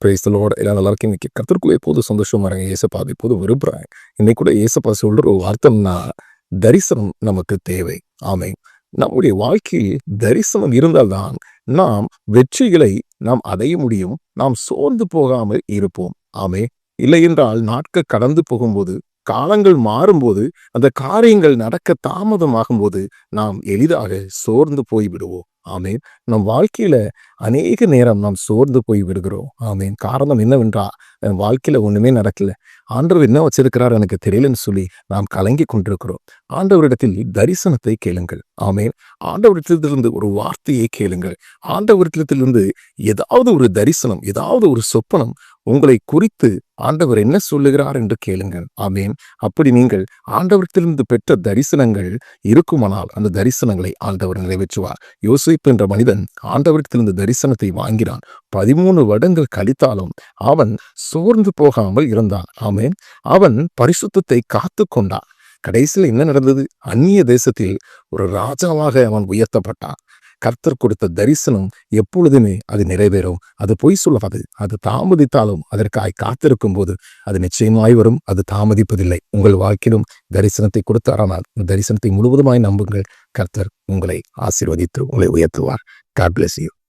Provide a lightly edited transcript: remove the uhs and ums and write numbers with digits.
Praise the Lord. எல்லாம் நல்லா இருக்கீங்க. இன்னைக்கு கர்த்தருக்குள்ள எப்போது சந்தோஷமா இருங்க. ஏசப்பாவை எப்போது விரும்புறாங்க. இன்னைக்கு கூட ஏசப்பா சொல்ற ஒரு வார்த்தைன்னா, தரிசனம் நமக்கு தேவை. ஆமென். நம்முடைய வாழ்க்கையில் தரிசனம் இருந்தால்தான் நாம் வெற்றிகளை நாம் அடைய முடியும். நாம் சோர்ந்து போகாமல் இருப்போம். ஆமென். இல்லையென்றால் நாட்கள் கடந்து போகும்போது, காலங்கள் மாறும்போது, அந்த காரியங்கள் நடக்க தாமதமாகும்போது, நாம் எளிதாக சோர்ந்து போய் விடுவோம். ஆமென். நம் வாழ்க்கையில அநேக நேரம் நாம் சோர்ந்து போய் விடுகிறோம். ஆமென். காரணம் என்னவென்றால், என் வாழ்க்கையில ஒண்ணுமே நடக்கல. ஆண்டவர் என்ன வச்சிருக்கிறார் எனக்கு தெரியலன்னு சொல்லி நாம் கலங்கிக் கொண்டிருக்கிறோம். ஆண்டவரிடத்தில் தரிசனத்தை கேளுங்கள். ஆமென். ஆண்டவரிடத்திலிருந்து ஒரு வார்த்தையை கேளுங்கள். ஆண்டவரிடத்திலிருந்து ஏதாவது ஒரு தரிசனம், ஏதாவது ஒரு சொப்பனம் உங்களை குறித்து ஆண்டவர் என்ன சொல்லுகிறார் என்று கேளுங்கள். ஆமென். அப்படி நீங்கள் ஆண்டவரிடத்திலிருந்து பெற்ற தரிசனங்கள் இருக்குமானால் அந்த தரிசனங்களை ஆண்டவர் நிறைவேற்றுவார். யோசேப்பு என்ற மனிதன் ஆண்டவரிடத்திலிருந்து தரிசனத்தை வாங்கினான். 13 வருடங்கள் கழித்தாலும் அவன் சோர்ந்து போகாமல் இருந்தான். ஆமென். அவன் பரிசுத்தத்தை காத்து கொண்டான். கடைசியில் என்ன நடந்தது? அந்நிய தேசத்தில் ஒரு ராஜாவாக அவன் உயர்த்தப்பட்டான். கர்த்தர் கொடுத்த தரிசனம் எப்பொழுதுமே அது நிறைவேறும். அது பொய் சொல்லாது. அது தாமதித்தாலும் அதற்காய் காத்திருக்கும் போது அது நிச்சயமாய் வரும். அது தாமதிப்பதில்லை. உங்கள் வாழ்க்கையிலும் தரிசனத்தை கொடுத்தாரானால் தரிசனத்தை முழுவதுமாய் நம்புங்கள். கர்த்தர் உங்களை ஆசீர்வதித்து உங்களை உயர்த்துவார். God bless you.